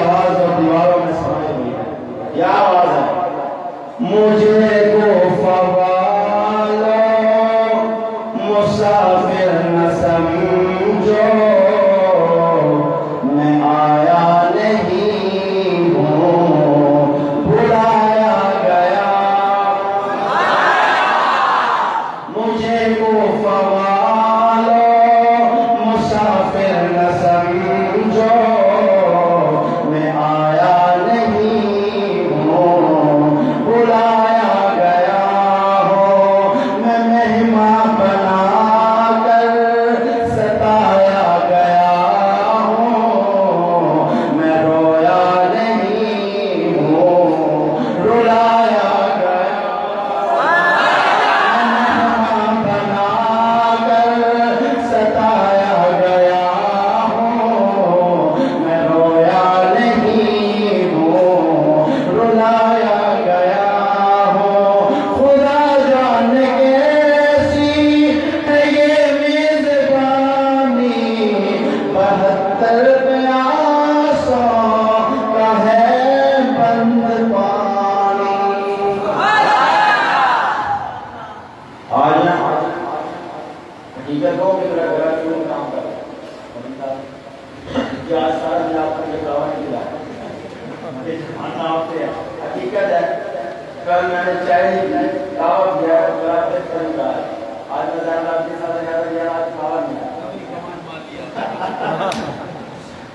آواز اور دیواروں میں سمائے ہوئی ہے. کیا آواز ہے؟ مجھے کو فوالو مسافر نہ سمجھو، میں آیا نہیں ہوں بلایا گیا. مجھے کو فوالو مسافر نہ سمجھو، میں آیا نہیں ہوں بلایا گیا ہوں. میں مہمان بنا کر ستایا گیا ہوں، میں رویا نہیں ہوں رلایا گیا. مہمان بنا کر ستایا گیا ہوں، میں رویا نہیں ہوں رلایا گیا ہوں. خدا جانے کیسی ہے یہ میزبانی، 72 پیاسوں کا ہے بند پانی. آج حقیقت ہو کہ میرا گھر کیوں کام کر رہا ہے کیا سارا دن آپ کو یہ دعویٰ نہیں دیا آنا آپ سے حقیقت ہے. کل میں نے چائے دعوت دیا ہے میرا پیٹ بن رہا ہے. آج میں زیادہ آپ کے ساتھ زیادہ دیا آج کھاوا نہیں ہے.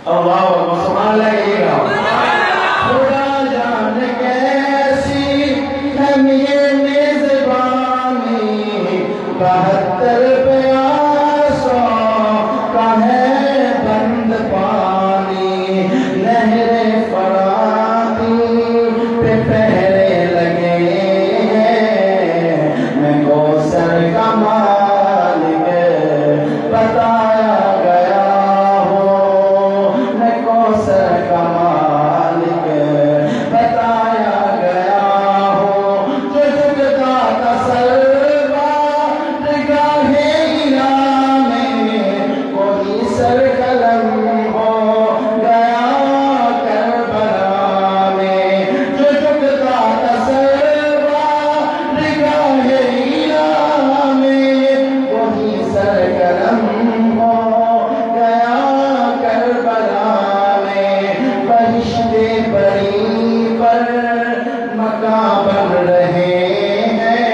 اللہ سبحان اللہ یہ گا. خدا جانے کیسی ہے یہ میزبانی، 72 پیاسوں کا ہے بند پانی. نہر فراتی پہ پہرے لگے ہیں، میں کوثر کا مالک بتایا گیا ہوں، میں کوثر کا مالک بتایا گیا ہوں. جو جھکتا تھا سروا نگاہ ہیرا میں، وہی سر قلم ہو گیا کربلا میں. جو جھکتا تھا سروا نگاہ ہیرا میں، وہی سر قلم ہو گیا کربلا میں. بہشتے بری پر مکان بن رہے ہیں،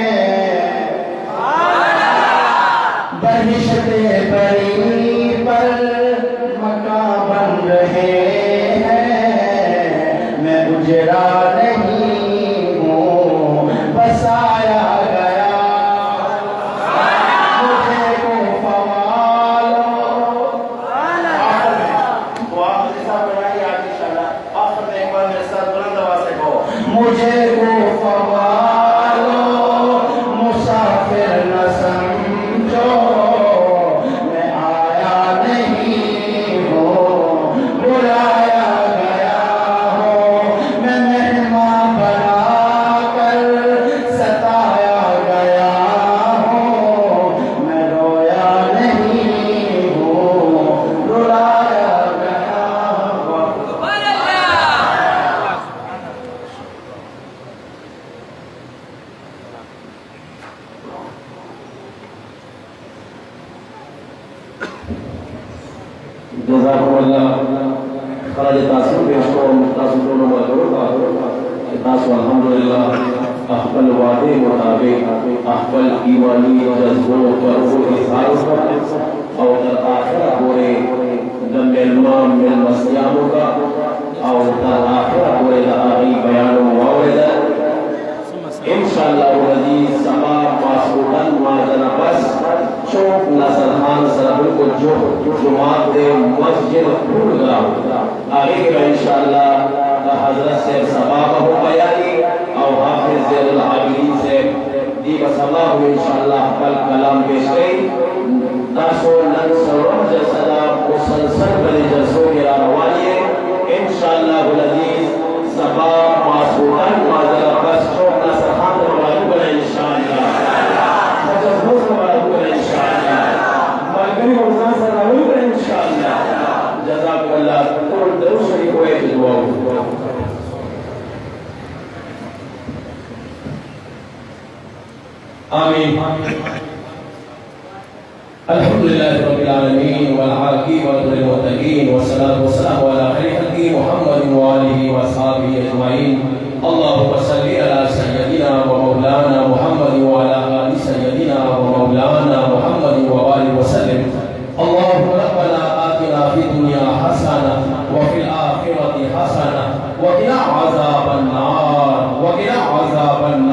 بہشتے بری پر مکان بن رہے ہیں. میں اجڑا نہیں ہوں بسایا گیا. مجھے کو فوالو آخر میں وہ آخری صاحب بنائیے آج انشاءاللہ. آخر میں ایک بار میرے ساتھ بلند آواز سے کہو مجھے کو فوالو مسافر نہ سمجھو، میں آیا نہیں ہوں بلایا گیا ہوں. میں مہمان بنا کر ستایا گیا ہوں، میں رویا نہیں ہوں رلایا گیا ہوں. جزاکم اللہ خراج تحسین پیش کو مختصر دونوں بازور تاسو الحمدللہ احبل وعدے مطابق احبل ایمانی جذبوں کرو اظہار اور در آخرہ بورے دم علمان من مسیاموں کا اور در آخرہ بورے دعائی بیان و معاوضہ انشاءاللہ العزیز سماع ماسودن مازن بس چوک نصر خان صاحب کو جو جماعت دے مسجد پھول گا آگے کے انشاءاللہ حضرت سے سبا ہو بیانی اور حافظ زیر العابدین سے دی بسما ہو انشاءاللہ کل کلام پیش گئی. تاسو نن سرور جسدا مسلسل بلی جلسوں کے روانی ہے انشاءاللہ العزیز. سبا ماسودن مازن بس چوک نصر خان روانی بنا انشاءاللہ. مجزبوز روانی بنا انشاءاللہ. ملکری مرزان سر روانی بنا انشاءاللہ. جزاک اللہ. کل درو شریف ہوئے دعاؤں آمين. الحمد لله رب العالمين والعاقبة للمتقين والصلاة والسلام على خير خلقه محمد وآله وأصحابه أجمعين. اللهم صل على سيدنا ومولانا محمد وعلى